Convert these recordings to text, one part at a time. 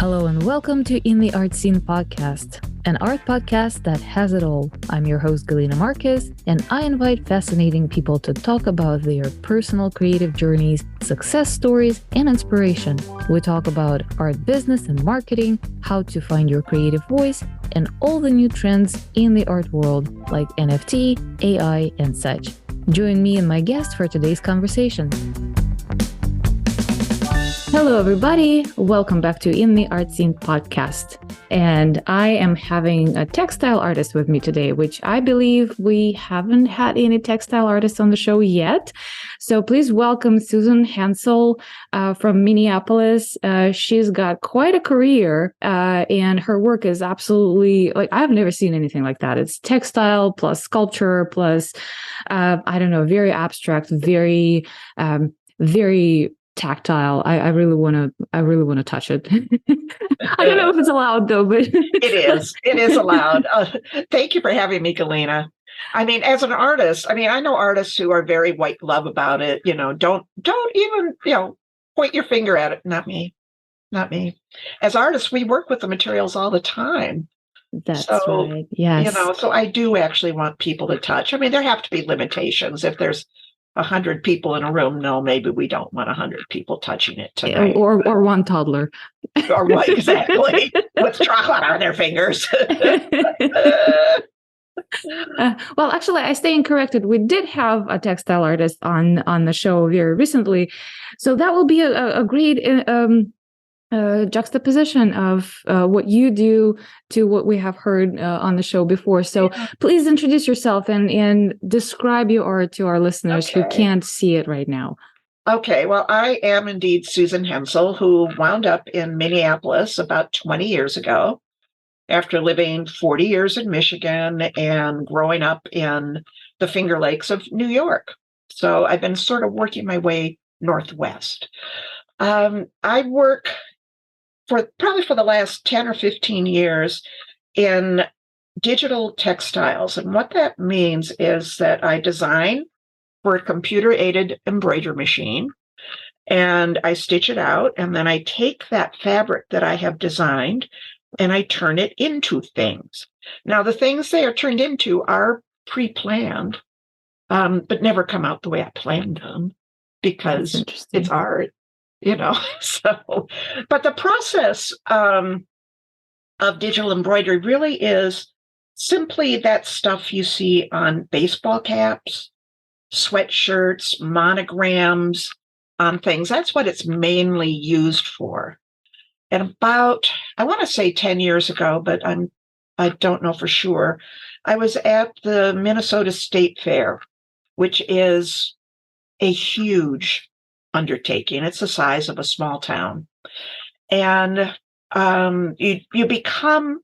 Hello and welcome to In the Art Scene podcast, an art podcast that has it all. I'm your host, Galina Marquez, and I invite fascinating people to talk about their personal creative journeys, success stories, and inspiration. We talk about art business and marketing, how to find your creative voice, and all the new trends in the art world like NFT, AI, and such. Join me and my guest for today's conversation. Hello, everybody. Welcome back to In the Art Scene podcast. And I am having a textile artist with me today, which I believe we haven't had any textile artists on the show yet. So please welcome Susan Hensel from Minneapolis. She's got quite a career and her work is absolutely, I've never seen anything like that. It's textile plus sculpture plus, very abstract, very tactile. I really want to touch it. I don't know if it's allowed though, but It is allowed. Thank you for having me, Galina. I mean, as an artist, I know artists who are very white glove about it. Don't even, point your finger at it. Not me. As artists, we work with the materials all the time. That's right. Yes. So I do actually want people to touch. There have to be limitations. If there's 100 people in a room, no, maybe we don't want 100 people touching it tonight. Or one toddler. Or what, exactly. With chocolate on their fingers. Well, actually, I stand corrected. We did have a textile artist on the show very recently. So that will be a great juxtaposition of what you do to what we have heard on the show before. So please introduce yourself and describe your art to our listeners who can't see it right now. Okay, well, I am indeed Susan Hensel, who wound up in Minneapolis about 20 years ago after living 40 years in Michigan and growing up in the Finger Lakes of New York. So I've been sort of working my way northwest. I work for the last 10 or 15 years in digital textiles. And what that means is that I design for a computer-aided embroidery machine, and I stitch it out, and then I take that fabric that I have designed, and I turn it into things. Now, the things they are turned into are pre-planned, but never come out the way I planned them because it's art. But the process of digital embroidery really is simply that stuff you see on baseball caps, sweatshirts, monograms, on things. That's what it's mainly used for. And about, I want to say 10 years ago, but I don't know for sure, I was at the Minnesota State Fair, which is a huge undertaking. It's the size of a small town. And you become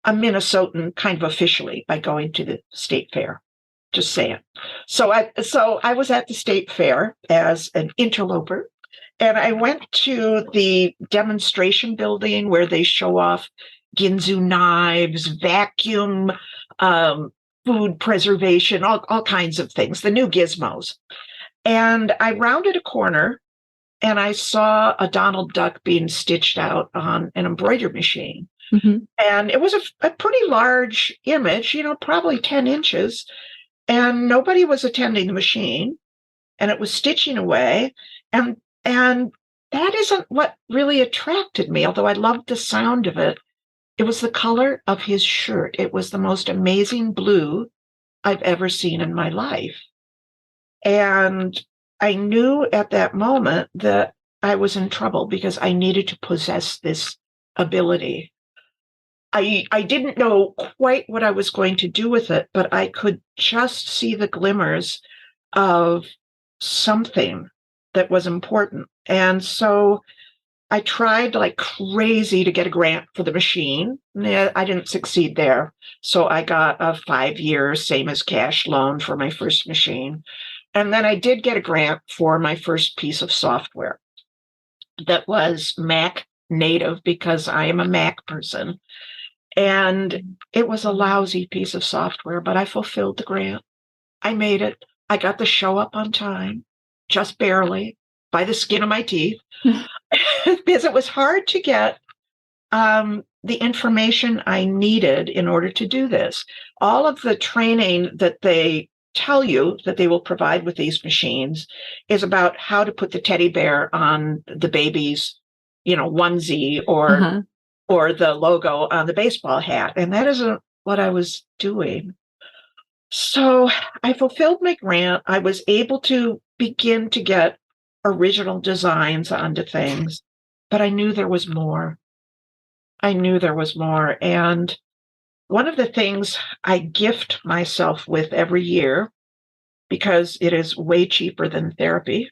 a Minnesotan kind of officially by going to the state fair. Just saying. So I was at the state fair as an interloper, and I went to the demonstration building where they show off Ginsu knives, vacuum, food preservation, all kinds of things, the new gizmos. And I rounded a corner and I saw a Donald Duck being stitched out on an embroidery machine. Mm-hmm. And it was a pretty large image, probably 10 inches. And nobody was attending the machine. And it was stitching away. And that isn't what really attracted me, although I loved the sound of it. It was the color of his shirt. It was the most amazing blue I've ever seen in my life. And I knew at that moment that I was in trouble because I needed to possess this ability. I didn't know quite what I was going to do with it, but I could just see the glimmers of something that was important. And so I tried like crazy to get a grant for the machine. I didn't succeed there. So I got a 5-year, same as cash loan for my first machine. And then I did get a grant for my first piece of software that was Mac native because I am a Mac person. And it was a lousy piece of software, but I fulfilled the grant. I made it. I got the show up on time, just barely, by the skin of my teeth, because it was hard to get the information I needed in order to do this. All of the training that they tell you that they will provide with these machines is about how to put the teddy bear on the baby's, onesie Uh-huh. or the logo on the baseball hat. And that isn't what I was doing. So I fulfilled my grant. I was able to begin to get original designs onto things, but I knew there was more. I knew there was more. And one of the things I gift myself with every year, because it is way cheaper than therapy,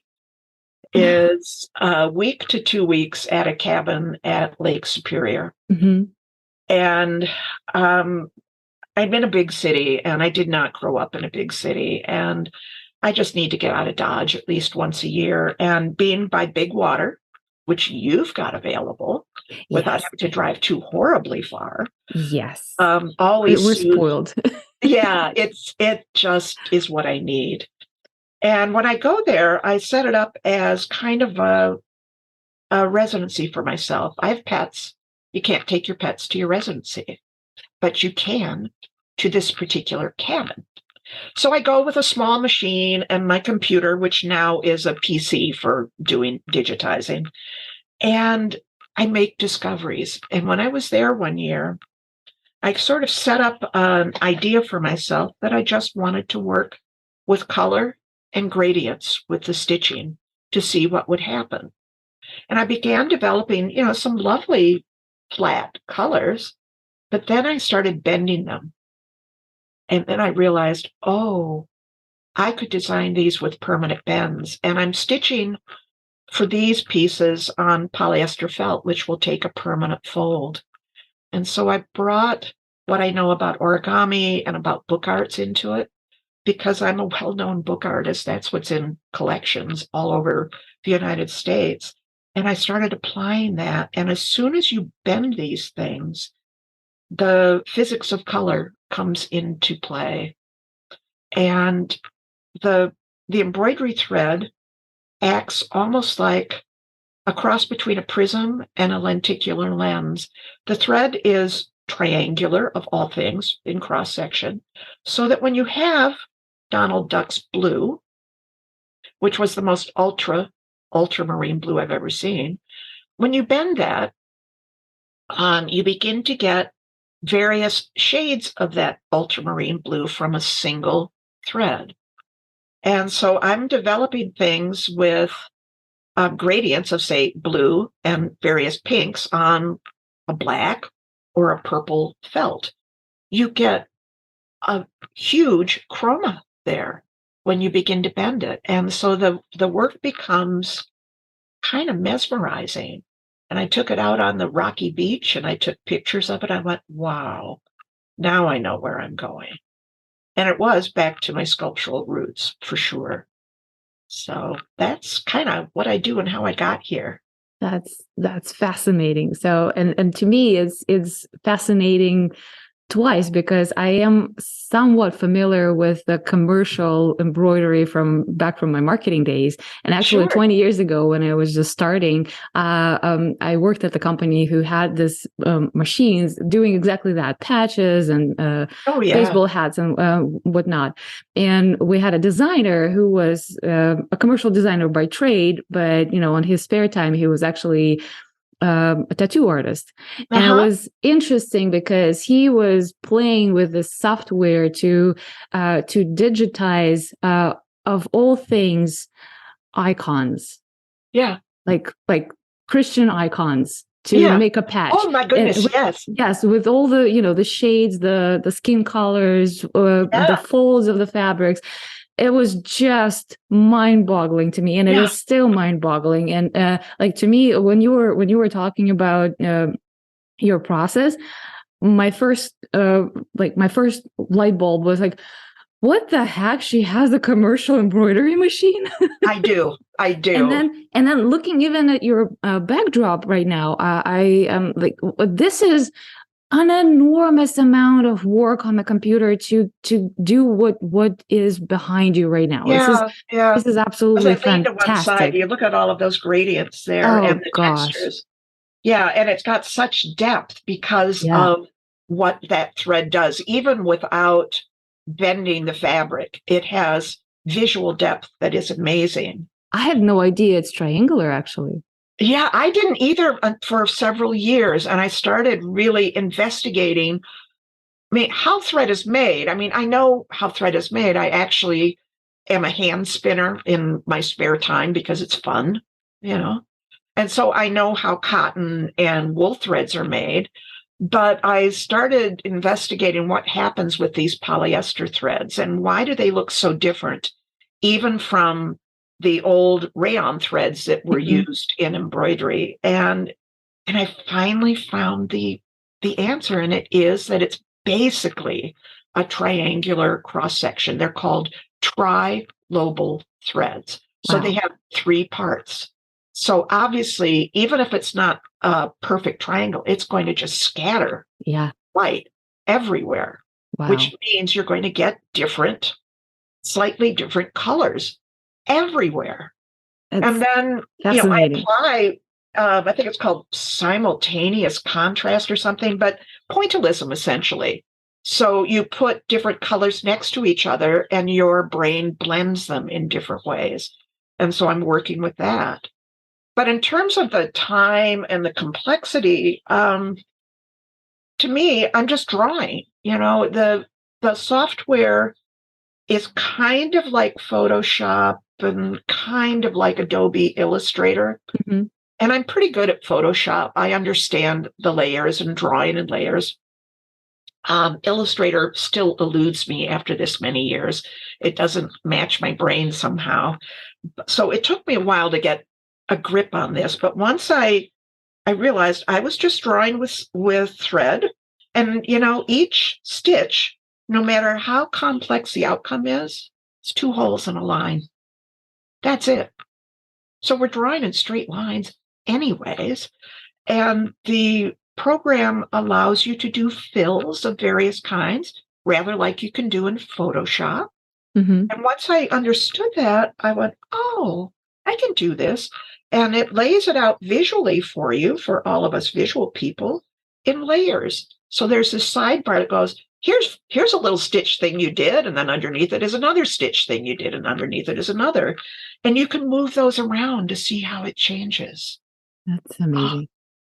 is a week to 2 weeks at a cabin at Lake Superior. Mm-hmm. And I'm in a big city, and I did not grow up in a big city. And I just need to get out of Dodge at least once a year. And being by big water, which you've got available without Yes. having to drive too horribly far. Yes. Always We're spoiled. Yeah, it just is what I need. And when I go there, I set it up as kind of a residency for myself. I have pets. You can't take your pets to your residency, but you can to this particular cabin. So I go with a small machine and my computer, which now is a PC for doing digitizing, and I make discoveries. And when I was there one year, I sort of set up an idea for myself that I just wanted to work with color and gradients with the stitching to see what would happen. And I began developing, some lovely flat colors, but then I started bending them. And then I realized, oh, I could design these with permanent bends. And I'm stitching for these pieces on polyester felt, which will take a permanent fold. And so I brought what I know about origami and about book arts into it because I'm a well-known book artist. That's what's in collections all over the United States. And I started applying that. And as soon as you bend these things, the physics of color comes into play. And the embroidery thread acts almost like a cross between a prism and a lenticular lens. The thread is triangular of all things in cross section, so that when you have Donald Duck's blue, which was the most ultramarine blue I've ever seen, when you bend that, you begin to get various shades of that ultramarine blue from a single thread. And so I'm developing things with gradients of, say, blue and various pinks on a black or a purple felt. You get a huge chroma there when you begin to bend it. And so the work becomes kind of mesmerizing. And I took it out on the rocky beach and I took pictures of it. I went, wow, now I know where I'm going. And it was back to my sculptural roots for sure. So that's kind of what I do and how I got here. That's fascinating. So, and to me, it's fascinating twice because I am somewhat familiar with the commercial embroidery from my marketing days. And actually, Sure. 20 years ago, when I was just starting, I worked at the company who had this machines doing exactly that, patches and baseball hats and whatnot. And we had a designer who was a commercial designer by trade, but on his spare time, he was actually a tattoo artist. And it was interesting because he was playing with the software to digitize of all things icons. Yeah. Like Christian icons to make a patch. Oh my goodness, yes. Yes, with all the, the shades, the skin colors, the folds of the fabrics. It was just mind-boggling to me, and it is still mind-boggling. And to me, when you were talking about your process, my first light bulb was like, what the heck? She has a commercial embroidery machine. I do. And then looking even at your backdrop right now, I am like, this is an enormous amount of work on the computer to do what is behind you right now. This is absolutely fantastic. You look at all of those gradients there and the textures. Yeah, and it's got such depth because Yeah. of what that thread does. Even without bending the fabric, it has visual depth that is amazing. I had no idea it's triangular, actually. Yeah, I didn't either for several years, and I started really investigating. I mean, how thread is made. I mean, I know how thread is made. I actually am a hand spinner in my spare time because it's fun, you know. And so I know how cotton and wool threads are made, but I started investigating what happens with these polyester threads and why do they look so different, even from the old rayon threads that were Mhm. used in embroidery. And I finally found the answer, and it is that it's basically a triangular cross section. They're called trilobal threads. So they Wow. have three parts. So obviously, even if it's not a perfect triangle, it's going to just scatter Yeah. light everywhere, which Wow. means you're going to get different, slightly different colors everywhere. And It's then, I fascinating. apply, I think it's called simultaneous contrast or something, but pointillism essentially. So you put different colors next to each other and your brain blends them in different ways. And so I'm working with that. But in terms of the time and the complexity, to me, I'm just drawing. The software is kind of like Photoshop and kind of like Adobe Illustrator. Mhm. And I'm pretty good at Photoshop. I understand the layers and drawing in layers. Illustrator still eludes me after this many years. It doesn't match my brain somehow. So it took me a while to get a grip on this. But once I realized I was just drawing with thread, and each stitch, no matter how complex the outcome is, it's two holes in a line. That's it. So we're drawing in straight lines anyways. And the program allows you to do fills of various kinds, rather like you can do in Photoshop. Mhm. And once I understood that, I went, oh, I can do this. And it lays it out visually for you, for all of us visual people, in layers. So there's this sidebar that goes, here's a little stitch thing you did, and then underneath it is another stitch thing you did, and underneath it is another. And you can move those around to see how it changes. That's amazing.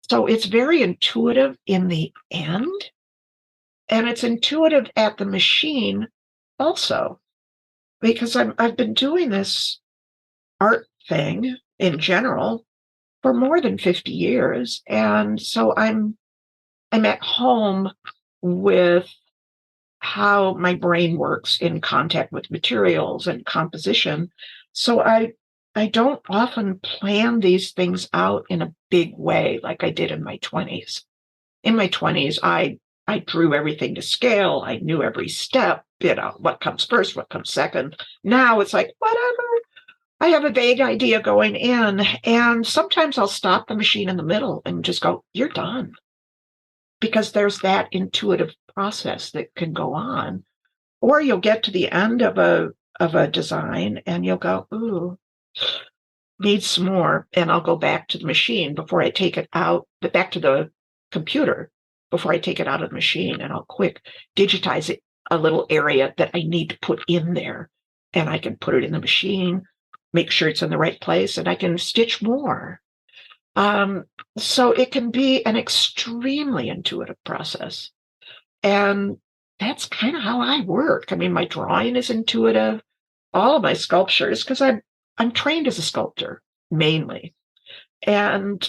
So it's very intuitive in the end, and it's intuitive at the machine also, because I've been doing this art thing in general for more than 50 years. And so I'm at home with how my brain works in contact with materials and composition. So I don't often plan these things out in a big way like I did in my 20s. In my 20s, I drew everything to scale. I knew every step, what comes first, what comes second. Now it's like, whatever. I have a vague idea going in, and sometimes I'll stop the machine in the middle and just go, you're done. Because there's that intuitive process that can go on. Or you'll get to the end of a design and you'll go, ooh, needs some more. And I'll go back to the machine before I take it out, but back to the computer before I take it out of the machine, and I'll quick digitize it, a little area that I need to put in there. And I can put it in the machine, make sure it's in the right place, and I can stitch more. Um, so it can be an extremely intuitive process. And that's kind of how I work. I mean, my drawing is intuitive, all of my sculptures, because I'm trained as a sculptor mainly. And,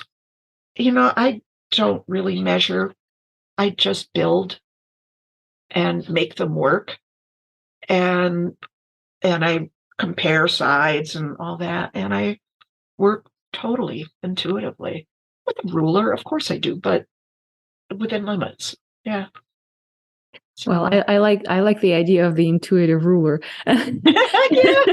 I don't really measure. I just build and make them work. And I compare sides and all that. And I work totally intuitively. With a ruler, of course I do, but within limits. Yeah. Well, So I like the idea of the intuitive ruler. yeah,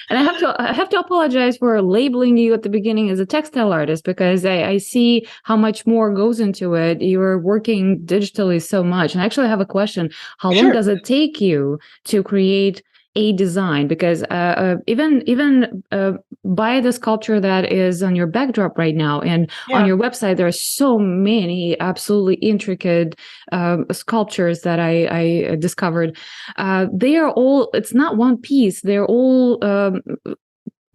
And I have to apologize for labeling you at the beginning as a textile artist, because I see how much more goes into it. You're working digitally so much. And actually I have a question. How long sure. does it take you to create a design? Because even buy the sculpture that is on your backdrop right now. And on your website, there are so many absolutely intricate sculptures that I discovered. They are all, it's not one piece. They're all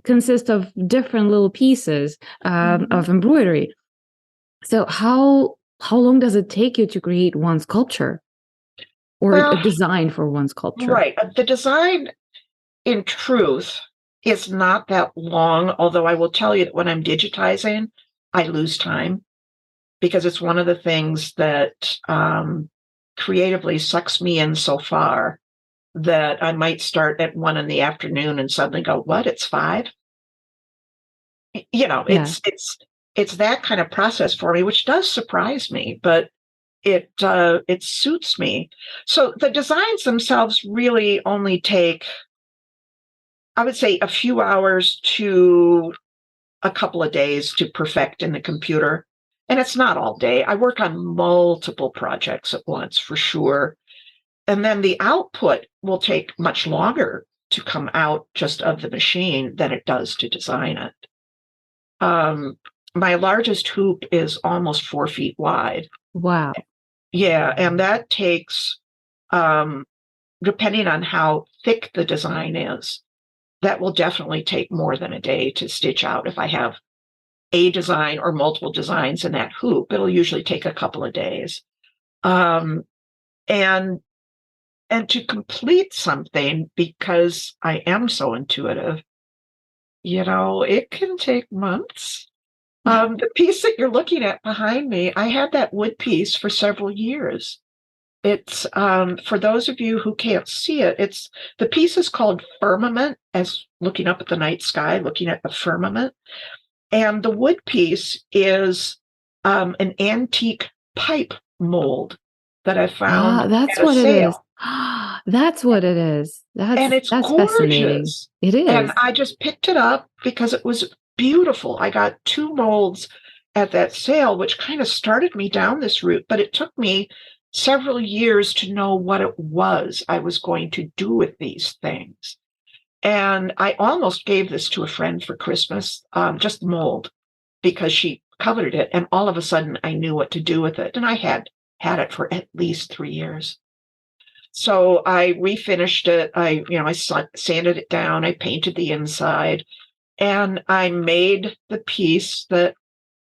consist of different little pieces of embroidery. So how long does it take you to create one sculpture or a design for one sculpture? Right. The design, in truth, is not that long, although I will tell you that when I'm digitizing, I lose time because it's one of the things that creatively sucks me in so far that I might start at 1 PM and suddenly go, what? It's 5? It's that kind of process for me, which does surprise me, but it suits me. So the designs themselves really only take, I would say, a few hours to a couple of days to perfect in the computer. And it's not all day. I work on multiple projects at once, for sure. And then the output will take much longer to come out just of the machine than it does to design it. My largest hoop is almost 4 feet wide. Wow. Yeah, and that takes, depending on how thick the design is, that will definitely take more than a day to stitch out. If I have a design or multiple designs in that hoop, it'll usually take a couple of days. And to complete something, because I am so intuitive, it can take months. The piece that you're looking at behind me, I had that wood piece for several years. It's, for those of you who can't see it, the piece is called Firmament, as looking up at the night sky, looking at the firmament. And the wood piece is an antique pipe mold that I found that's at a what sale. It is. That's what it is. That's gorgeous. Fascinating. It is. And I just picked it up because it was beautiful. I got 2 molds at that sale, which kind of started me down this route, but it took me several years to know what it was I was going to do with these things. And I almost gave this to a friend for Christmas, just mold, because she coveted it. And all of a sudden I knew what to do with it. And I had it for at least 3 years. So I refinished it. I sanded it down. I painted the inside, and I made the piece that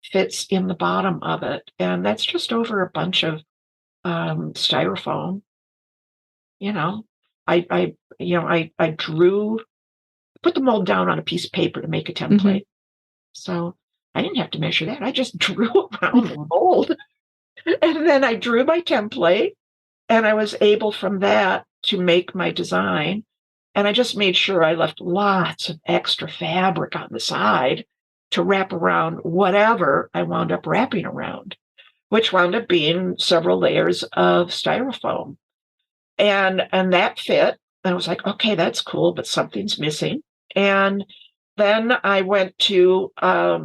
fits in the bottom of it. And that's just over a bunch of styrofoam. I drew, put the mold down on a piece of paper to make a template. So I didn't have to measure that. I just drew around the mold. And then I drew my template, and I was able from that to make my design. And I just made sure I left lots of extra fabric on the side to wrap around whatever I wound up wrapping around, which wound up being several layers of styrofoam. And that fit. And I was like, okay, that's cool, but something's missing. And then I went to a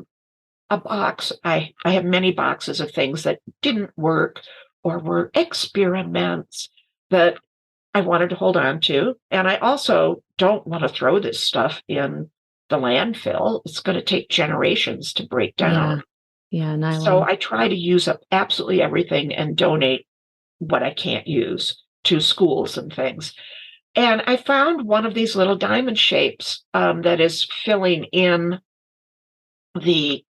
box. I have many boxes of things that didn't work or were experiments that I wanted to hold on to. And I also don't want to throw this stuff in the landfill. It's going to take generations to break down. Yeah, nylon. So I try to use up absolutely everything and donate what I can't use to schools and things. And I found one of these little diamond shapes that is filling in the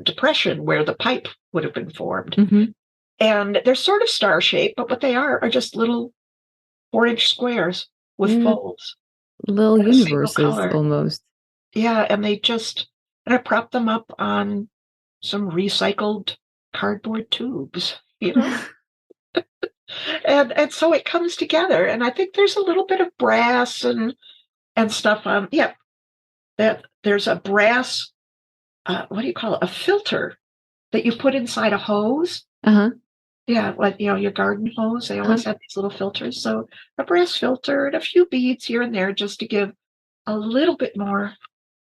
depression where the pipe would have been formed. And they're sort of star-shaped, but what they are just little 4-inch squares with folds. Little universes almost. Yeah, and I propped them up on some recycled cardboard tubes, and so it comes together. And I think there's a little bit of brass and stuff on. Yeah, that there's a brass, what do you call it? A filter that you put inside a hose. Yeah, like, your garden hose, they always have these little filters. So a brass filter and a few beads here and there just to give a little bit more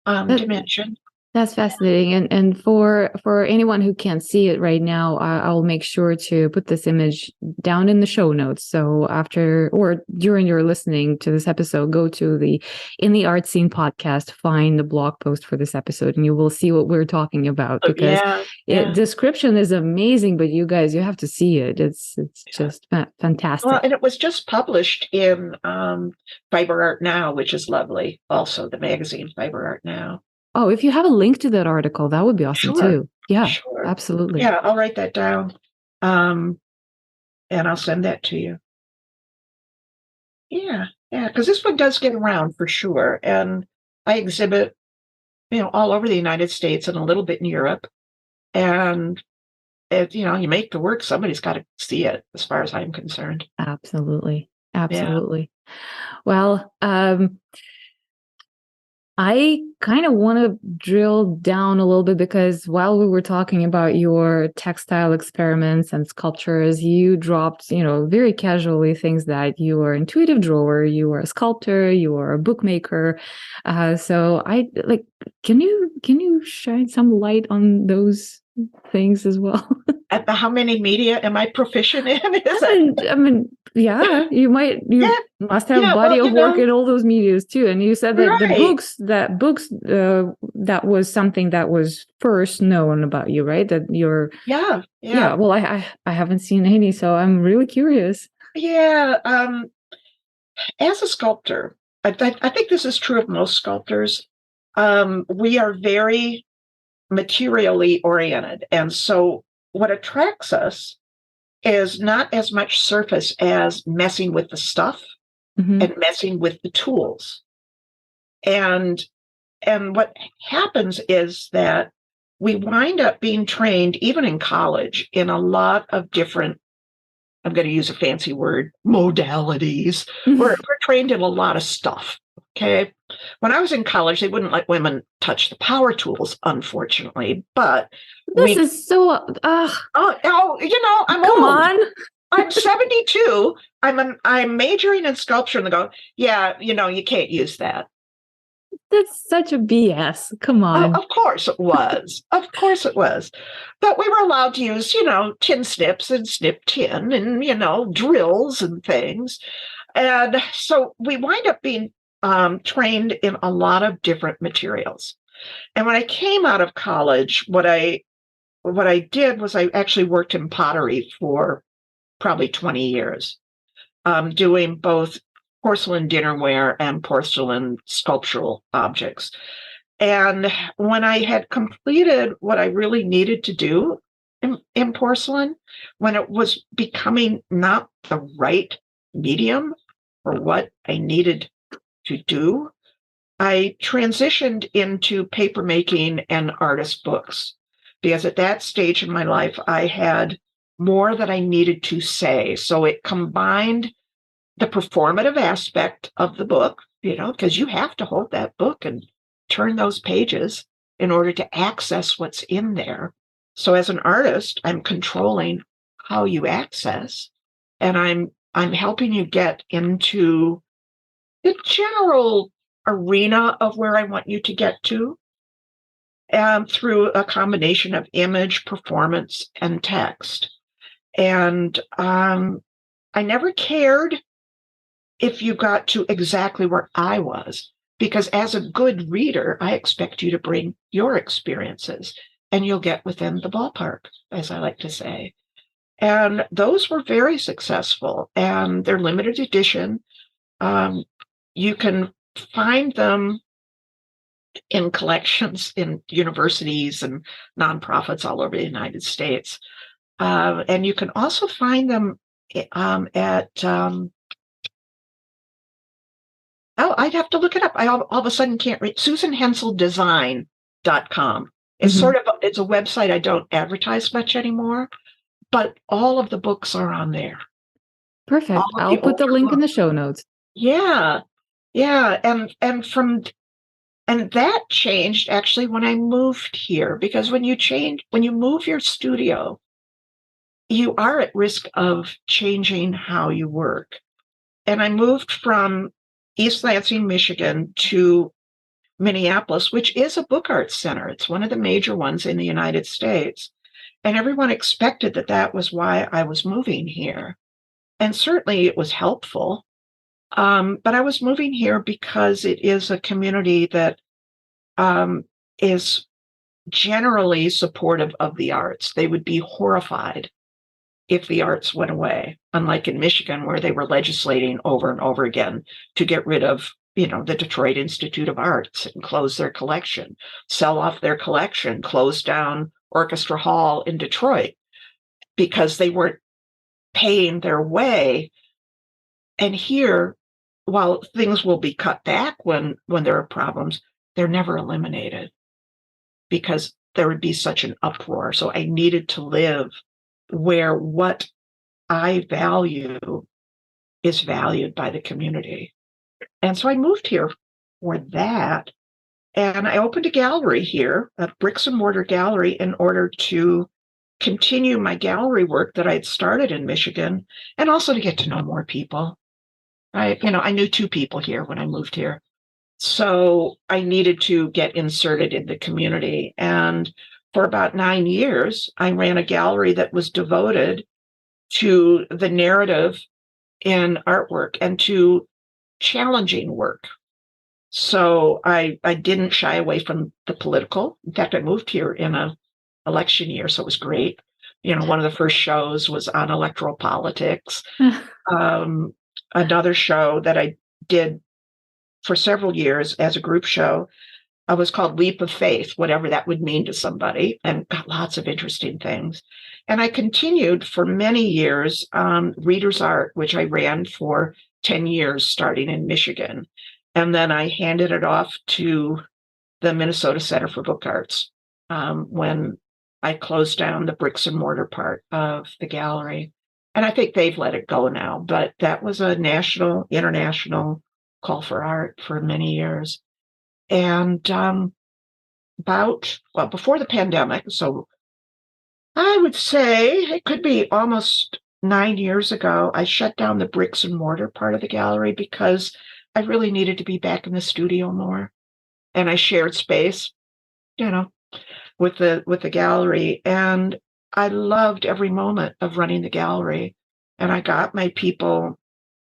dimension. That's fascinating. And for anyone who can't see it right now, I'll make sure to put this image down in the show notes. So after or during your listening to this episode, go to the In the Art Scene podcast, find the blog post for this episode, and you will see what we're talking about, because description is amazing, but you guys, you have to see it. It's just fantastic. Well, and it was just published in Fiber Art Now, which is lovely. Also, the magazine Fiber Art Now. Oh, if you have a link to that article, that would be awesome too. Yeah, sure. Absolutely. Yeah, I'll write that down. And I'll send that to you. Yeah, because this one does get around for sure. And I exhibit, all over the United States and a little bit in Europe. And, you make the work, somebody's got to see it, as far as I'm concerned. Absolutely. Absolutely. Yeah. Well, I kind of want to drill down a little bit, because while we were talking about your textile experiments and sculptures, you dropped, very casually things that you are an intuitive drawer, you are a sculptor, you are a bookmaker. So can you shine some light on those things as well? At how many media am I proficient in? Yeah, you must have a body of work in all those medias too. And you said that the books, that was something that was first known about you, right? That you're yeah. Well, I haven't seen any, so I'm really curious. Yeah, as a sculptor, I think this is true of most sculptors. We are very materially oriented, and so what attracts us is not as much surface as messing with the stuff and messing with the tools. And what happens is that we wind up being trained, even in college, in a lot of different, I'm going to use a fancy word, modalities. We're trained in a lot of stuff. Okay. When I was in college, they wouldn't let women touch the power tools, unfortunately. But this is so. I'm come old. on. I'm 72. I'm majoring in sculpture, and they go, yeah, you can't use that. That's such a BS. Come on. Of course it was. Of course it was. But we were allowed to use, tin snips and snip tin and, drills and things. And so we wind up being trained in a lot of different materials. And when I came out of college, what I did was I actually worked in pottery for probably 20 years, doing both porcelain dinnerware and porcelain sculptural objects. And when I had completed what I really needed to do in porcelain, when it was becoming not the right medium for what I needed to do, I transitioned into paper making and artist books, because at that stage in my life, I had more that I needed to say. So it combined the performative aspect of the book, because you have to hold that book and turn those pages in order to access what's in there. So as an artist, I'm controlling how you access, and I'm helping you get into the general arena of where I want you to get to, through a combination of image, performance, and text. And I never cared if you got to exactly where I was, because as a good reader, I expect you to bring your experiences, and you'll get within the ballpark, as I like to say. And those were very successful, and they're limited edition. You can find them in collections in universities and nonprofits all over the United States. And you can also find them at, I'd have to look it up. I all of a sudden can't read. SusanHenselDesign.com. It's it's a website I don't advertise much anymore, but all of the books are on there. Perfect. I'll put the link in the show notes. Yeah. Yeah. And that changed actually when I moved here, because when you move your studio, you are at risk of changing how you work. And I moved from East Lansing, Michigan to Minneapolis, which is a book arts center. It's one of the major ones in the United States. And everyone expected that that was why I was moving here. And certainly it was helpful. But I was moving here because it is a community that is generally supportive of the arts. They would be horrified if the arts went away, unlike in Michigan, where they were legislating over and over again to get rid of, the Detroit Institute of Arts and close their collection, sell off their collection, close down Orchestra Hall in Detroit because they weren't paying their way. And here, while things will be cut back when there are problems, they're never eliminated because there would be such an uproar. So I needed to live where what I value is valued by the community. And so I moved here for that. And I opened a gallery here, a bricks and mortar gallery, in order to continue my gallery work that I had started in Michigan, and also to get to know more people. I knew 2 people here when I moved here. So I needed to get inserted in the community. And for about 9 years, I ran a gallery that was devoted to the narrative in artwork and to challenging work. So I didn't shy away from the political. In fact, I moved here in an election year, so it was great. One of the first shows was on electoral politics. Another show that I did for several years as a group show was called Leap of Faith, whatever that would mean to somebody, and got lots of interesting things. And I continued for many years Reader's Art, which I ran for 10 years, starting in Michigan. And then I handed it off to the Minnesota Center for Book Arts when I closed down the bricks and mortar part of the gallery. And I think they've let it go now, but that was a national, international call for art for many years. And before the pandemic, so I would say it could be almost 9 years ago, I shut down the bricks and mortar part of the gallery because I really needed to be back in the studio more. And I shared space, with the gallery. And I loved every moment of running the gallery. And I got my people,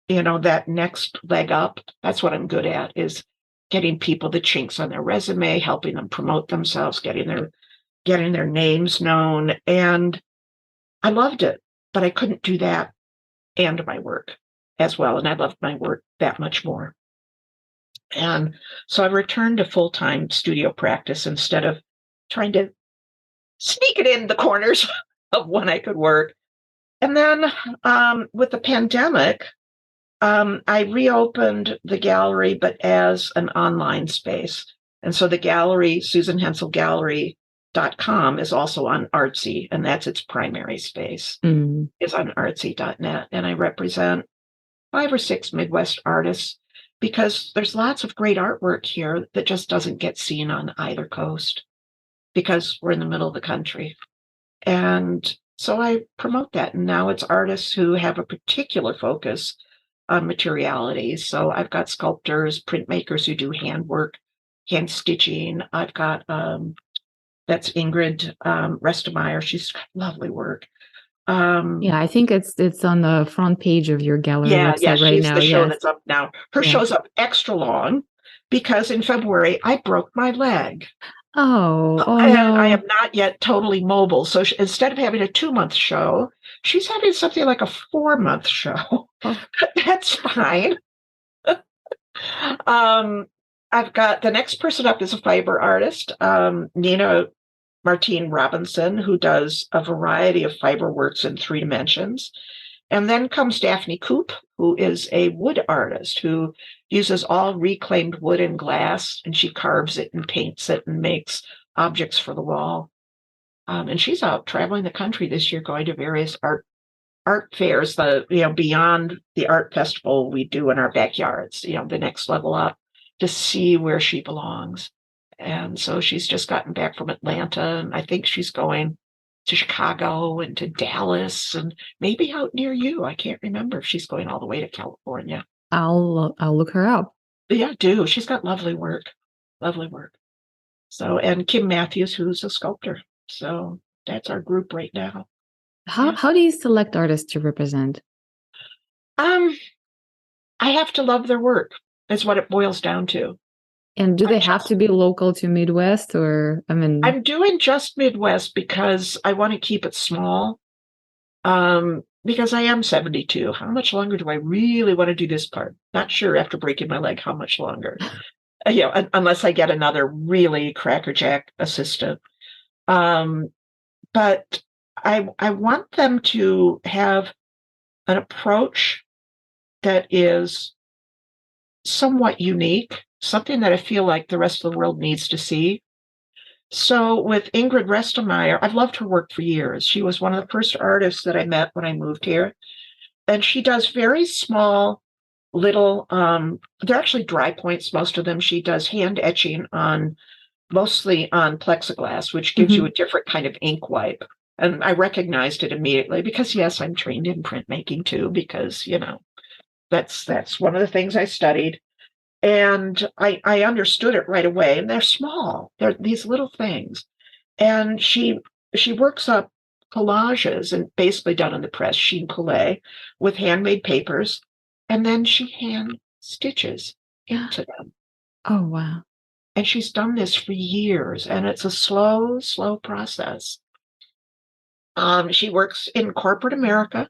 that next leg up. That's what I'm good at, is getting people the chinks on their resume, helping them promote themselves, getting their names known. And I loved it, but I couldn't do that and my work as well. And I loved my work that much more. And so I returned to full-time studio practice instead of trying to sneak it in the corners of when I could work. And then with the pandemic, I reopened the gallery, but as an online space. And so the gallery, Susan Hensel Gallery.com, is also on Artsy, and that's its primary space, is on artsy.net. And I represent 5 or 6 Midwest artists because there's lots of great artwork here that just doesn't get seen on either coast because we're in the middle of the country. And so I promote that. And now it's artists who have a particular focus on materiality. So I've got sculptors, printmakers who do handwork, hand stitching. I've got, that's Ingrid Restemeyer. She's got lovely work. Yeah, I think it's on the front page of your gallery website right she's now. The show that's up now. Her show's up extra long because in February I broke my leg. Oh and no! I am not yet totally mobile. So instead of having a 2-month show, she's having something like a 4-month show. Oh. That's fine. I've got the next person up is a fiber artist, Nina Martine Robinson, who does a variety of fiber works in 3 dimensions. And then comes Daphne Coop, who is a wood artist who uses all reclaimed wood and glass, and she carves it and paints it and makes objects for the wall. And she's out traveling the country this year, going to various art fairs, beyond the art festival we do in our backyards, the next level up, to see where she belongs. And so she's just gotten back from Atlanta, and I think she's going to Chicago and to Dallas and maybe out near you. I can't remember if she's going all the way to California. I'll look her up. Yeah, do. She's got lovely work. lovely work. So, and Kim Matthews, who's a sculptor. So that's our group right now. Yeah. How do you select artists to represent? Um, I have to love their work. Is what it boils down to. And do they have to be local to Midwest, or I mean? I'm doing just Midwest because I want to keep it small. Because I am 72. How much longer do I really want to do this part? Not sure after breaking my leg how much longer. Unless I get another really crackerjack assistant. But I want them to have an approach that is somewhat unique, something that I feel like the rest of the world needs to see. So with Ingrid Restemeyer, I've loved her work for years. She was one of the first artists that I met when I moved here. And she does very small little, they're actually dry points, most of them. She does hand etching mostly on plexiglass, which gives you a different kind of ink wipe. And I recognized it immediately because, yes, I'm trained in printmaking too, because, that's one of the things I studied. And I understood it right away. And they're small. They're these little things. And she works up collages and basically done in the press, sheen collé, with handmade papers. And then she hand stitches into them. Oh, wow. And she's done this for years. And it's a slow, slow process. She works in corporate America.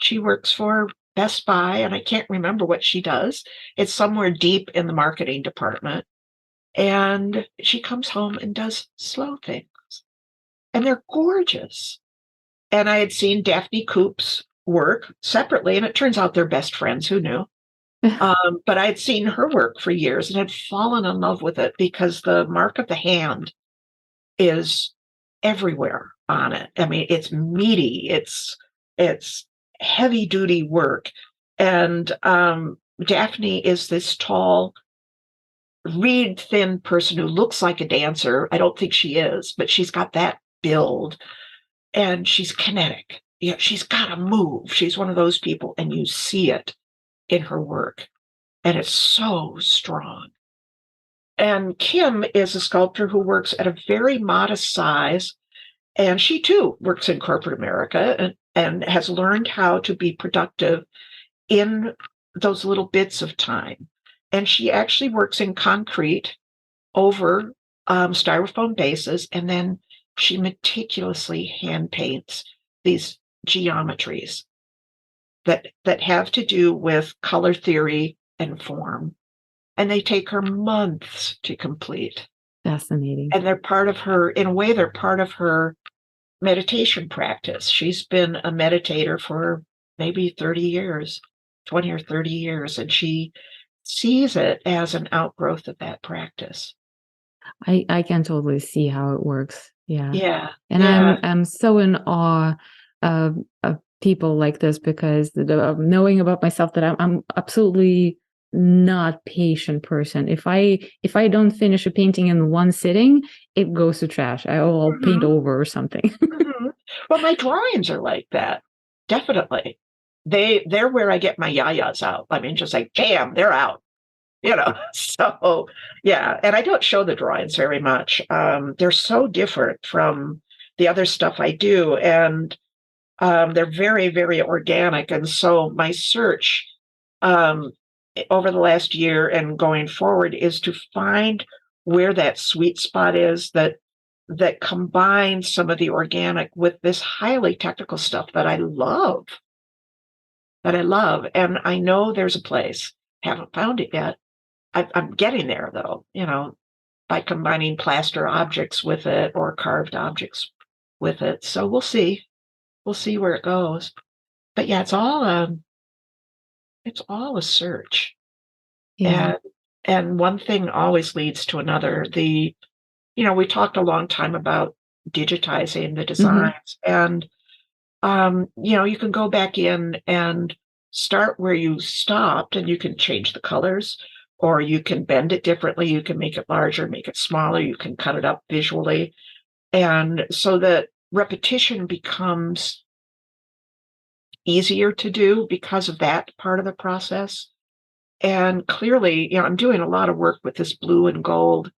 She works for Best Buy, and I can't remember what she does. It's somewhere deep in the marketing department. And she comes home and does slow things. And they're gorgeous. And I had seen Daphne Coop's work separately, and it turns out they're best friends. Who knew? But I had seen her work for years and had fallen in love with it because the mark of the hand is everywhere on it. I mean, it's meaty. It's heavy duty work. And Daphne is this tall, reed thin person who looks like a dancer. I don't think she is, but she's got that build, and she's kinetic. She's got to move. She's one of those people, and you see it in her work, and it's so strong. And Kim is a sculptor who works at a very modest size, and she too works in corporate America and has learned how to be productive in those little bits of time. And she actually works in concrete over styrofoam bases, and then she meticulously hand paints these geometries that have to do with color theory and form. And they take her months to complete. Fascinating. And they're part of her, in a way, they're part of her meditation practice. She's been a meditator for maybe 30 years, 20 or 30 years, and she sees it as an outgrowth of that practice. I can totally see how it works. Yeah. Yeah. And yeah. I'm so in awe of people like this, because knowing about myself that I'm absolutely not patient person. If I don't finish a painting in one sitting, it goes to trash. I'll paint over or something. Well, my drawings are like that. Definitely. They're where I get my yayas out. I mean, just like, bam, they're out. So yeah. And I don't show the drawings very much. They're so different from the other stuff I do. And they're very, very organic. And so my search over the last year and going forward is to find where that sweet spot is that combines some of the organic with this highly technical stuff that I love. And I know there's a place. Haven't found it yet. I'm getting there, though, by combining plaster objects with it or carved objects with it. So we'll see. We'll see where it goes. But yeah, it's all a search. Yeah. And one thing always leads to another. We talked a long time about digitizing the designs, and you can go back in and start where you stopped, and you can change the colors, or you can bend it differently. You can make it larger, make it smaller. You can cut it up visually. And so that repetition becomes easier to do because of that part of the process. And clearly, I'm doing a lot of work with this blue and gold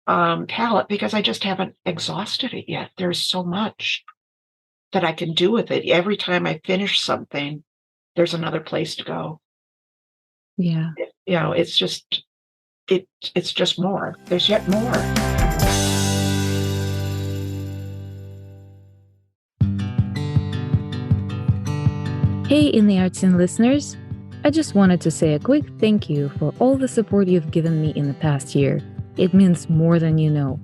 palette because I just haven't exhausted it yet. There's so much that I can do with it. Every time I finish something, there's another place to go. Yeah. It's just it's just more. There's yet more. Hey, In the Arts Scene listeners. I just wanted to say a quick thank you for all the support you've given me in the past year. It means more than you know.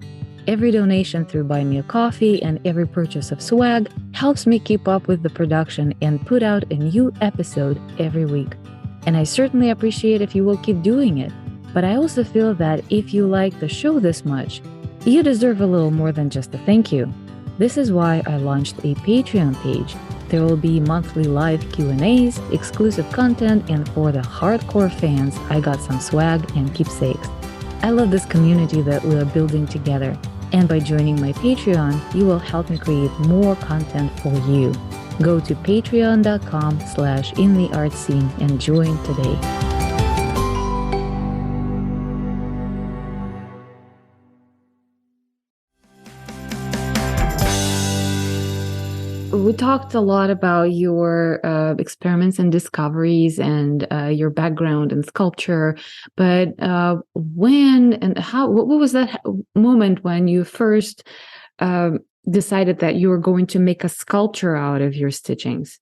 Every donation through Buy Me a Coffee and every purchase of swag helps me keep up with the production and put out a new episode every week. And I certainly appreciate if you will keep doing it. But I also feel that if you like the show this much, you deserve a little more than just a thank you. This is why I launched a Patreon page. There will be monthly live Q&As, exclusive content, and for the hardcore fans, I got some swag and keepsakes. I love this community that we are building together, and by joining my Patreon, you will help me create more content for you. Go to patreon.com/intheartscene and join today. We talked a lot about your experiments and discoveries and your background in sculpture, but when and how? What was that moment when you first decided that you were going to make a sculpture out of your stitchings?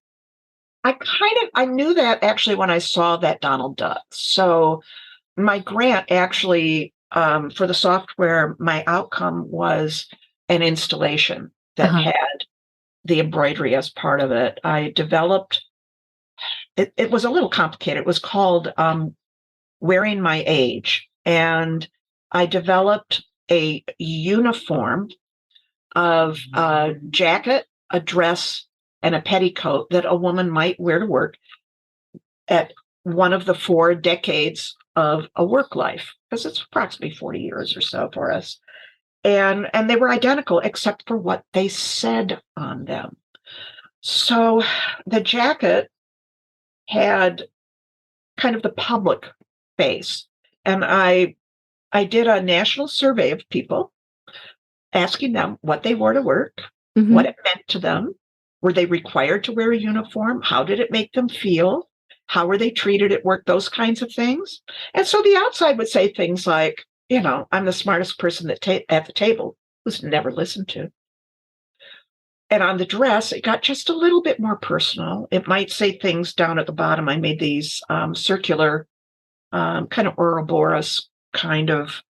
I knew that actually when I saw that Donald Duck. So my grant actually for the software, my outcome was an installation that had the embroidery as part of it. I developed, it was a little complicated. It was called Wearing My Age. And I developed a uniform of a jacket, a dress, and a petticoat that a woman might wear to work at one of the 4 decades of a work life, because it's approximately 40 years or so for us. And they were identical except for what they said on them. So the jacket had kind of the public face. And I did a national survey of people, asking them what they wore to work, what it meant to them. Were they required to wear a uniform? How did it make them feel? How were they treated at work? Those kinds of things. And so the outside would say things like, I'm the smartest person at the table, who's never listened to. And on the dress, it got just a little bit more personal. It might say things down at the bottom. I made these circular, kind of Ouroboros kind of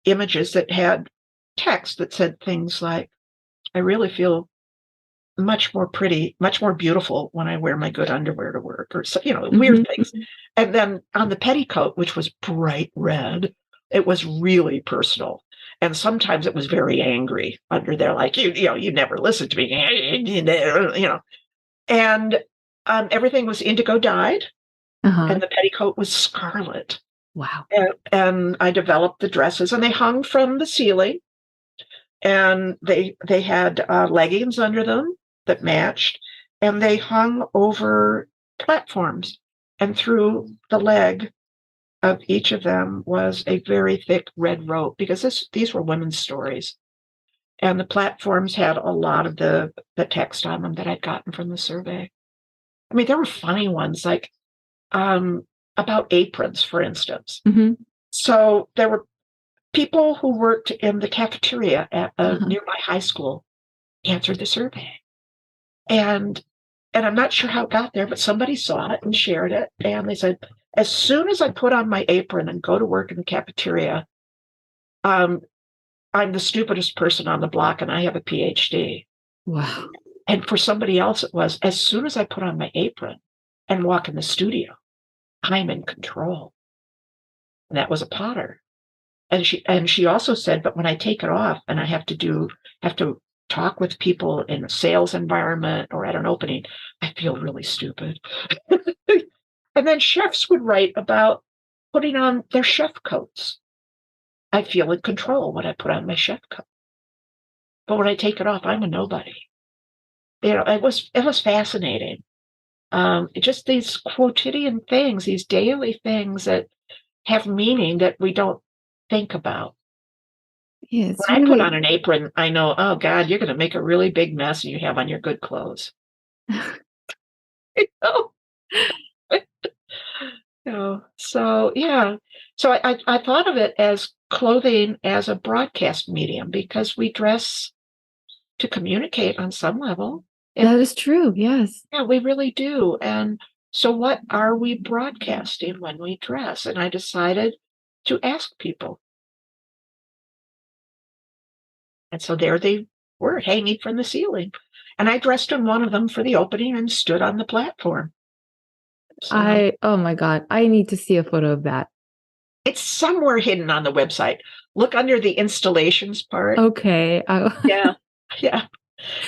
images that had text that said things like, I really feel much more pretty, much more beautiful when I wear my good underwear to work, or so, weird things. And then on the petticoat, which was bright red, it was really personal. And sometimes it was very angry under there, like, you never listened to me, And everything was indigo dyed, and the petticoat was scarlet. Wow. And I developed the dresses, and they hung from the ceiling, and they had leggings under them that matched, and they hung over platforms, and through the leg of each of them was a very thick red rope, because these were women's stories, and the platforms had a lot of the text on them that I'd gotten from the survey. I mean, there were funny ones, like about aprons, for instance. So there were people who worked in the cafeteria at a nearby high school answered the survey. And I'm not sure how it got there, but somebody saw it and shared it. And they said, as soon as I put on my apron and go to work in the cafeteria, I'm the stupidest person on the block and I have a PhD. Wow. And for somebody else, it was, as soon as I put on my apron and walk in the studio, I'm in control. And that was a potter. And she also said, but when I take it off and I have to talk with people in a sales environment or at an opening, I feel really stupid. And then chefs would write about putting on their chef coats. I feel in control when I put on my chef coat. But when I take it off, I'm a nobody. It was fascinating. Just these quotidian things, these daily things that have meaning that we don't think about. Yeah, it's When I put on really an apron, I know, oh God, you're going to make a really big mess and you have on your good clothes. Oh, so yeah. So I thought of it as clothing as a broadcast medium because we dress to communicate on some level. And that is true. Yes. yeah, we really do. And so what are we broadcasting when we dress? And I decided to ask people. And so there they were hanging from the ceiling. And I dressed in one of them for the opening and stood on the platform. So Oh my God, I need to see a photo of that. it's somewhere hidden on the website. Look under the installations part. Okay. Yeah. Yeah.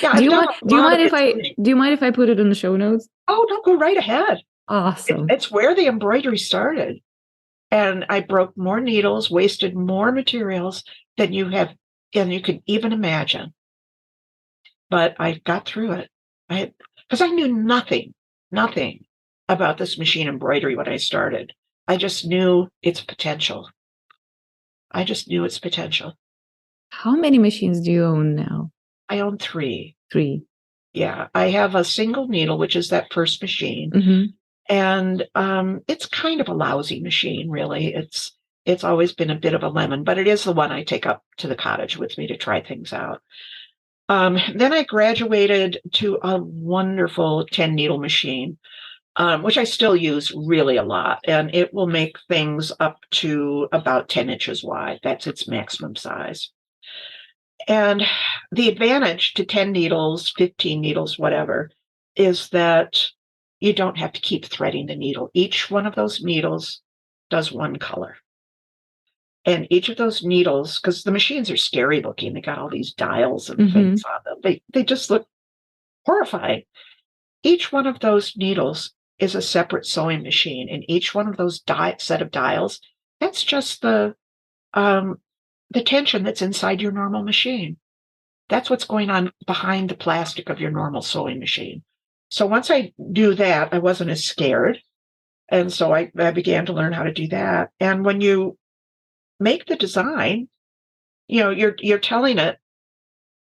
Yeah. I've done a lot of it. Do you mind if I put it in the show notes? Oh, no, go right ahead. Awesome. It's where the embroidery started. And I broke more needles, wasted more materials than you could even imagine. But I got through it. Because I knew nothing about this machine embroidery when I started. I just knew its potential. I just knew its potential. How many machines do you own now? I own 3. 3. Yeah, I have a single needle, which is that first machine, Mm-hmm. and it's kind of a lousy machine, really. It's always been a bit of a lemon, but it is the one I take up to the cottage with me to try things out. Then I graduated to a wonderful 10 needle machine, which I still use really a lot, and it will make things up to about 10 inches wide. That's its maximum size. And the advantage to 10 needles, 15 needles, whatever, is that you don't have to keep threading the needle. Each one of those needles does one color. And each of those needles, because the machines are scary looking, they got all these dials and things on them. They just look horrifying. Each one of those needles is a separate sewing machine, and each one of those set of dials, that's just the tension that's inside your normal machine. That's what's going on behind the plastic of your normal sewing machine. So once I knew that, I wasn't as scared. And so I began to learn how to do that. And when you make the design, you're telling it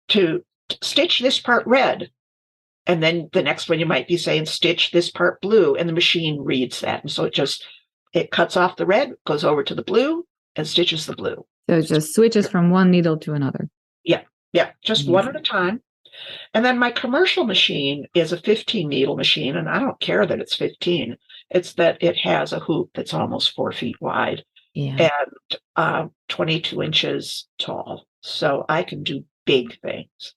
to stitch this part red. And then the next one you might be saying stitch this part blue, and the machine reads that. And so it cuts off the red, goes over to the blue, and stitches the blue. So it just switches from one needle to another. Yeah, just one at a time. And then my commercial machine is a 15 needle machine, and I don't care that it's 15. It's that it has a hoop that's almost 4 feet wide and 22 inches tall. So I can do big things.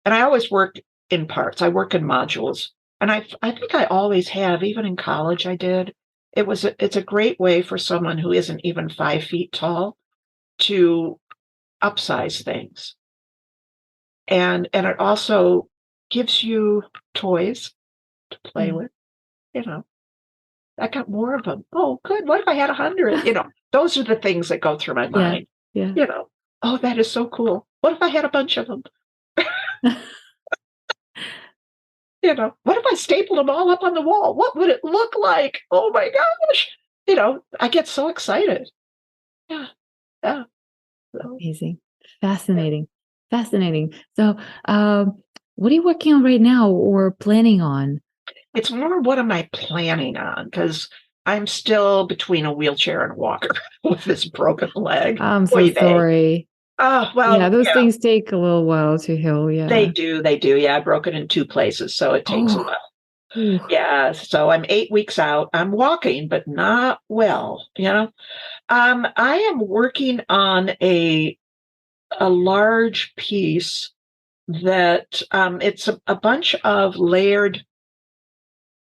And I always work in parts. I work in modules. And I think I always have, even in college I did. It's a great way for someone who isn't even 5 feet tall to upsize things. And it also gives you toys to play with. I got more of them. Oh, good. What if I had 100? Those are the things that go through my mind. Yeah. Oh, that is so cool. What if I had a bunch of them? What if I stapled them all up on the wall? What would it look like? Oh my gosh. I get so excited. Yeah. So, amazing. Fascinating. So, what are you working on right now or planning on? It's more what am I planning on? Because I'm still between a wheelchair and a walker with this broken leg. I'm so sorry. Oh, well. Yeah, those things take a little while to heal. Yeah. They do. Yeah, I broke it in 2 places, so it takes a while. Ooh. Yeah, so I'm 8 weeks out. I'm walking, but not well, I am working on a large piece that it's a bunch of layered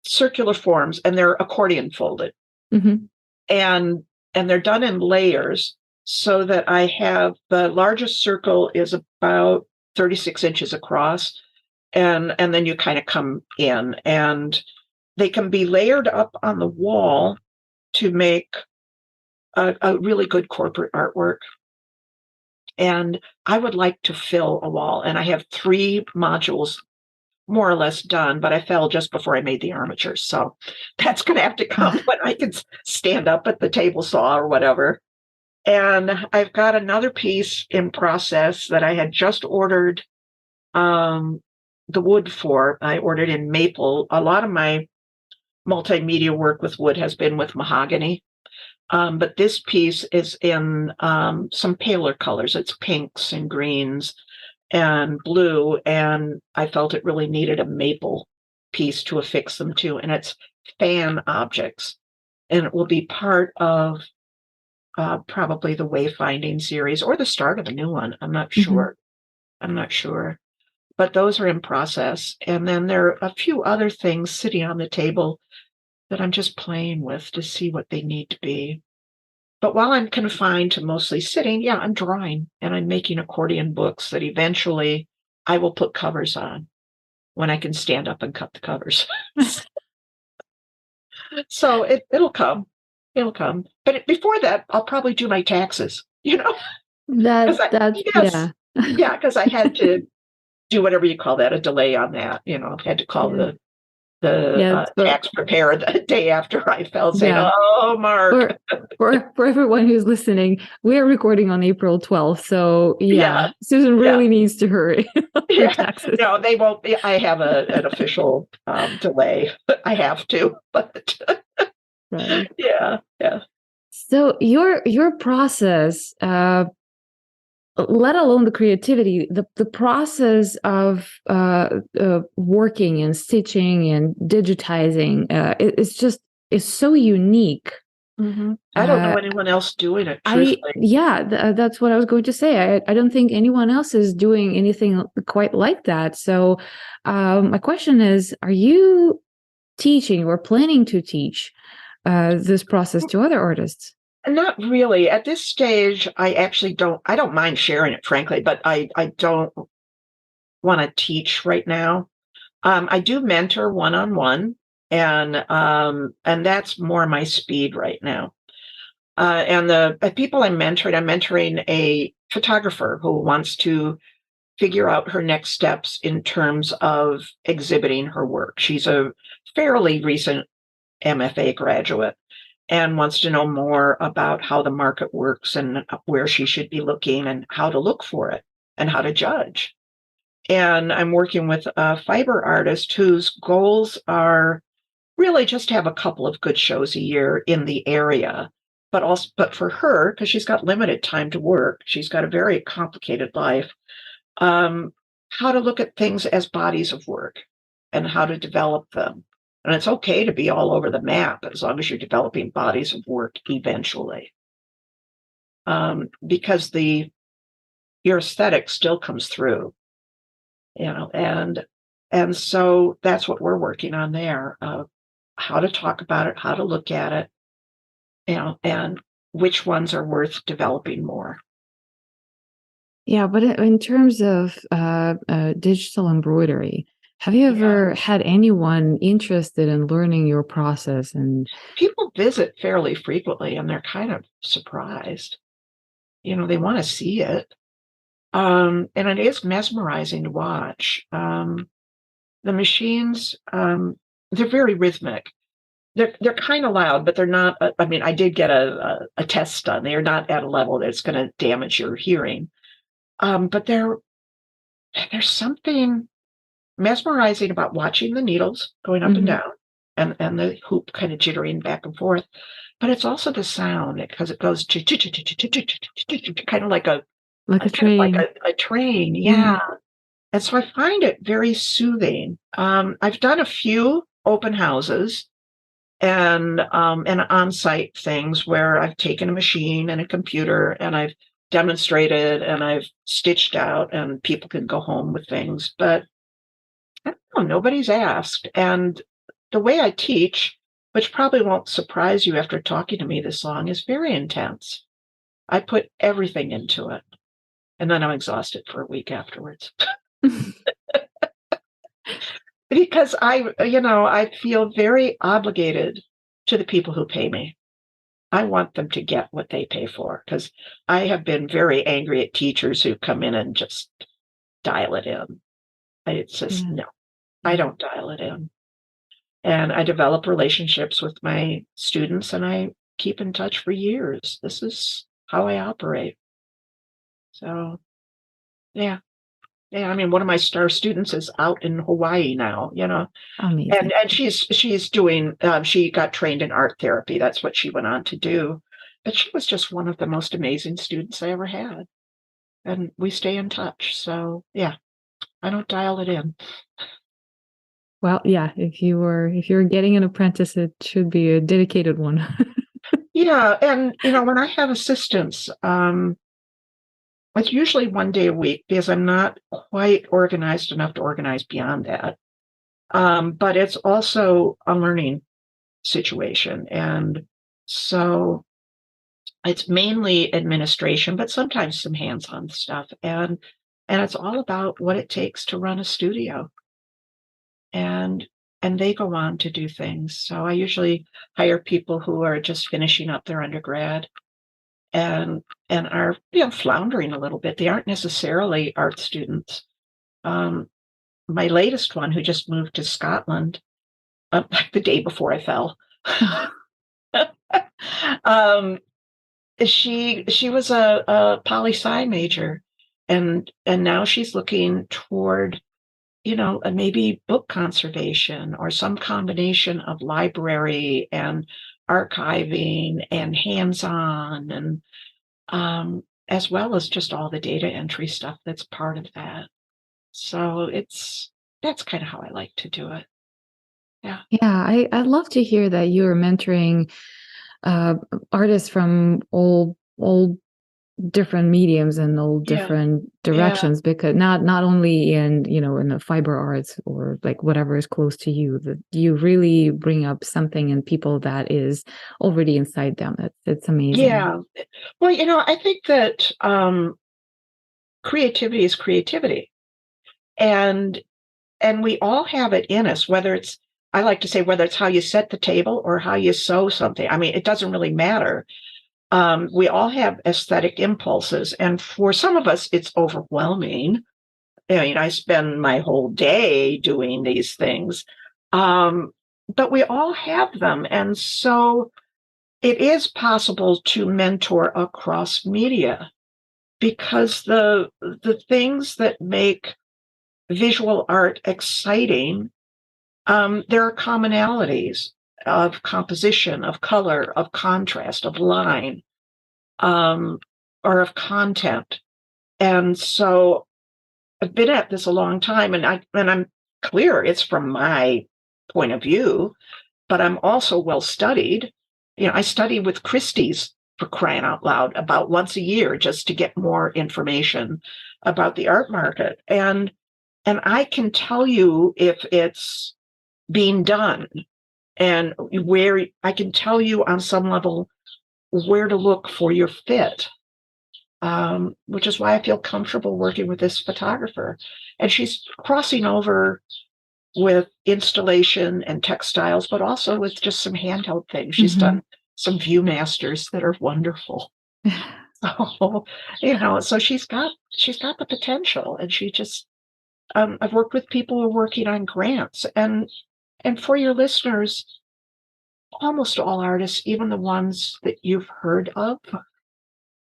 circular forms, and they're accordion folded. Mm-hmm. And they're done in layers so that I have the largest circle is about 36 inches across. And then you kind of come in, and they can be layered up on the wall to make a really good corporate artwork. And I would like to fill a wall. And I have 3 modules more or less done, but I fell just before I made the armatures. So that's going to have to come when I can stand up at the table saw or whatever. And I've got another piece in process that I had just ordered the wood for. I ordered in maple. A lot of my multimedia work with wood has been with mahogany. But this piece is in some paler colors. It's pinks and greens and blue. And I felt it really needed a maple piece to affix them to. And it's fan objects. And it will be part of probably the Wayfinding series or the start of a new one. I'm not sure. I'm not sure. But those are in process. And then there are a few other things sitting on the table that I'm just playing with to see what they need to be. But while I'm confined to mostly sitting, yeah, I'm drawing and I'm making accordion books that eventually I will put covers on when I can stand up and cut the covers. So it'll come. It'll come. But before that, I'll probably do my taxes, you know? That's Yes. Yeah, because I had to do whatever you call that, a delay on that. I had to call the tax preparer the day after I fell, saying, "Oh, Mark." For everyone who's listening, we're recording on April 12th, so Susan really needs to hurry. Taxes. No, they won't. I have an official delay. I have to, but right. Yeah. So your process, let alone the creativity, the process of working and stitching and digitizing, is so unique. Mm-hmm. I don't know anyone else doing it. That's what I was going to say. I don't think anyone else is doing anything quite like that. So my question is, are you teaching or planning to teach this process to other artists? Not really. At this stage, I don't mind sharing it, frankly, but I don't want to teach right now. I do mentor one-on-one, and that's more my speed right now. And the people I'm mentoring a photographer who wants to figure out her next steps in terms of exhibiting her work. She's a fairly recent MFA graduate and wants to know more about how the market works and where she should be looking and how to look for it and how to judge. And I'm working with a fiber artist whose goals are really just to have a couple of good shows a year in the area. But for her, because she's got limited time to work, she's got a very complicated life, how to look at things as bodies of work and how to develop them. And it's okay to be all over the map as long as you're developing bodies of work eventually. Because your aesthetic still comes through, and so that's what we're working on there. How to talk about it, how to look at it, and which ones are worth developing more. Yeah, but in terms of digital embroidery, have you ever had anyone interested in learning your process? And people visit fairly frequently, and they're kind of surprised. They want to see it, and it is mesmerizing to watch. The machines, they're very rhythmic. They're kind of loud, but they're not. I mean, I did get a test done. They are not at a level that's going to damage your hearing. But there's something mesmerizing about watching the needles going up and down and the hoop kind of jittering back and forth. But it's also the sound because it goes kind of like a train. Like a train. Yeah. And so I find it very soothing. I've done a few open houses and on-site things where I've taken a machine and a computer and I've demonstrated and I've stitched out and people can go home with things. But I don't know, nobody's asked. And the way I teach, which probably won't surprise you after talking to me this long, is very intense. I put everything into it. And then I'm exhausted for a week afterwards. Because I feel very obligated to the people who pay me. I want them to get what they pay for, because I have been very angry at teachers who come in and just dial it in. It's just, no, I don't dial it in. And I develop relationships with my students and I keep in touch for years. This is how I operate. So, yeah. Yeah, I mean, one of my star students is out in Hawaii now, Amazing. and she's doing, she got trained in art therapy. That's what she went on to do. But she was just one of the most amazing students I ever had. And we stay in touch. So, yeah, I don't dial it in. Well, yeah, if you're getting an apprentice, it should be a dedicated one. Yeah, and when I have assistants, it's usually one day a week because I'm not quite organized enough to organize beyond that. But it's also a learning situation. And so it's mainly administration, but sometimes some hands-on stuff. And it's all about what it takes to run a studio. And they go on to do things. So I usually hire people who are just finishing up their undergrad and are floundering a little bit. They aren't necessarily art students. My latest one, who just moved to Scotland the day before I fell, um, she was a poli-sci major, and now she's looking toward maybe book conservation or some combination of library and archiving and hands-on, and as well as just all the data entry stuff that's part of that. So that's kind of how I like to do it. Yeah. Yeah, I love to hear that you're mentoring artists from all different mediums and all Yeah. different Yeah. directions, because not only in in the fiber arts or like whatever is close to you, that you really bring up something in people that is already inside them. It's amazing. Yeah. Well, I think that creativity is creativity, and we all have it in us, I like to say, whether it's how you set the table or how you sew something. I mean, it doesn't really matter. We all have aesthetic impulses, and for some of us, it's overwhelming. I mean, I spend my whole day doing these things, but we all have them, and so it is possible to mentor across media, because the things that make visual art exciting, there are commonalities of composition, of color, of contrast, of line, or of content. And so I've been at this a long time, and I'm clear it's from my point of view, but I'm also well studied. I study with Christie's, for crying out loud, about once a year just to get more information about the art market. And I can tell you if it's being done, and where I can tell you on some level where to look for your fit, which is why I feel comfortable working with this photographer. And she's crossing over with installation and textiles, but also with just some handheld things. She's done some Viewmasters that are wonderful. So, so she's got the potential, and she just, I've worked with people who are working on grants, and for your listeners, almost all artists, even the ones that you've heard of,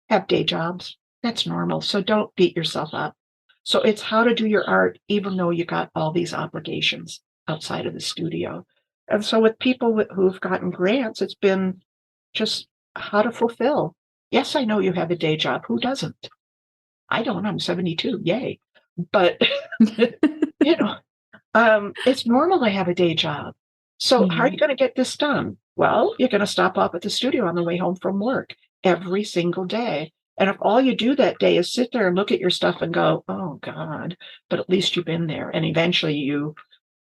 have day jobs. That's normal. So don't beat yourself up. So it's how to do your art, even though you got all these obligations outside of the studio. And so with people who've gotten grants, it's been just how to fulfill. Yes, I know you have a day job. Who doesn't? I don't. I'm 72. Yay. But, it's normal to have a day job. So how are you going to get this done? Well, you're going to stop off at the studio on the way home from work every single day. And if all you do that day is sit there and look at your stuff and go, oh God, but at least you've been there. And eventually you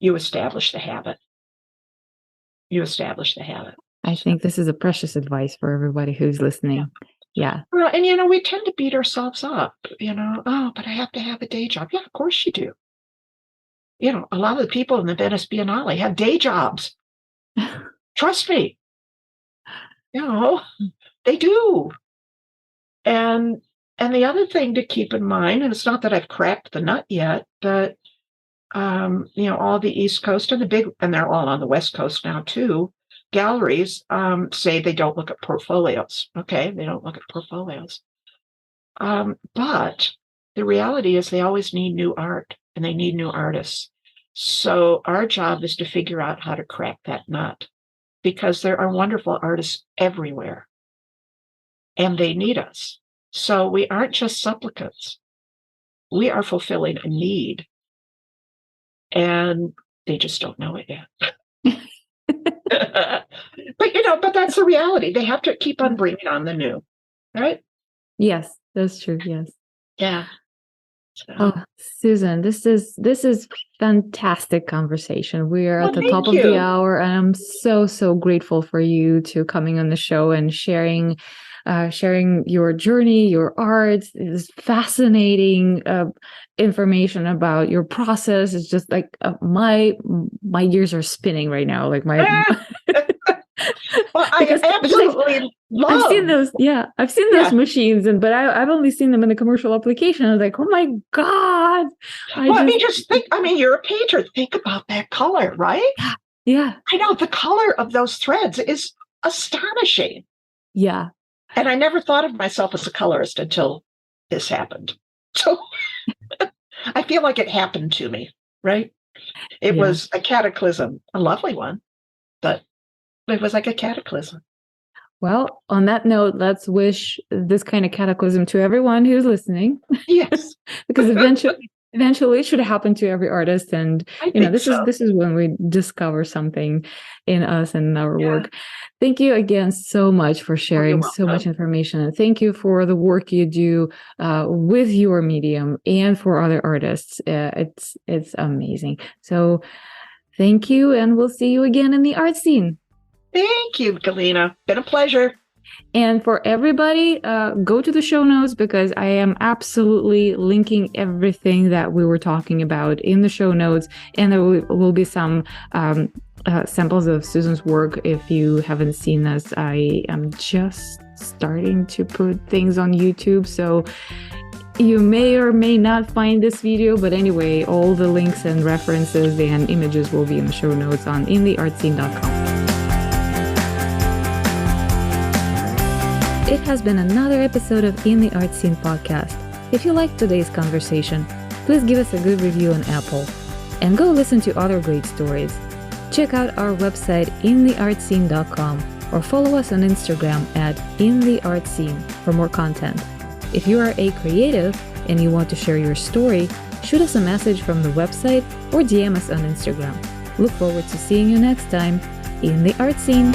establish the habit. I think this is a precious advice for everybody who's listening. Yeah. Well, and we tend to beat ourselves up, oh, but I have to have a day job. Yeah, of course you do. A lot of the people in the Venice Biennale have day jobs. Trust me. They do. And the other thing to keep in mind, and it's not that I've cracked the nut yet, but all the East Coast and they're all on the West Coast now too. galleries say they don't look at portfolios. Okay, they don't look at portfolios. But the reality is they always need new art and they need new artists. So our job is to figure out how to crack that nut, because there are wonderful artists everywhere and they need us. So we aren't just supplicants. We are fulfilling a need, and they just don't know it yet. But that's the reality. They have to keep on bringing on the new, right? Yes, that's true. Yes. Yeah. So. Oh, Susan, this is fantastic conversation. We are at the top of the hour, and I'm so grateful for you to coming on the show and sharing your journey, your art. This fascinating information about your process. It's just like my gears are spinning right now. Like my. Well, I absolutely love. I've seen those. Yeah, I've seen those machines, but I've only seen them in the commercial application. I was like, oh my god! Just think. I mean, you're a painter. Think about that color, right? Yeah. I know the color of those threads is astonishing. Yeah. And I never thought of myself as a colorist until this happened. So I feel like it happened to me, right? It was a cataclysm, a lovely one, but it was like a cataclysm. Well, on that note, let's wish this kind of cataclysm to everyone who's listening. Yes. Because eventually it should happen to every artist. And this is when we discover something in us and our work. Thank you again so much for sharing so much information. And thank you for the work you do with your medium and for other artists. It's amazing. So thank you, and we'll see you again in the art scene. Thank you, Galina. Been a pleasure. And for everybody, go to the show notes, because I am absolutely linking everything that we were talking about in the show notes. And there will be some samples of Susan's work if you haven't seen this. I am just starting to put things on YouTube, so you may or may not find this video, but anyway, all the links and references and images will be in the show notes on intheartscene.com. It has been another episode of In the Art Scene podcast. If you liked today's conversation, please give us a good review on Apple and go listen to other great stories. Check out our website intheartscene.com or follow us on Instagram at intheartscene for more content. If you are a creative and you want to share your story, shoot us a message from the website or DM us on Instagram. Look forward to seeing you next time in the Art Scene.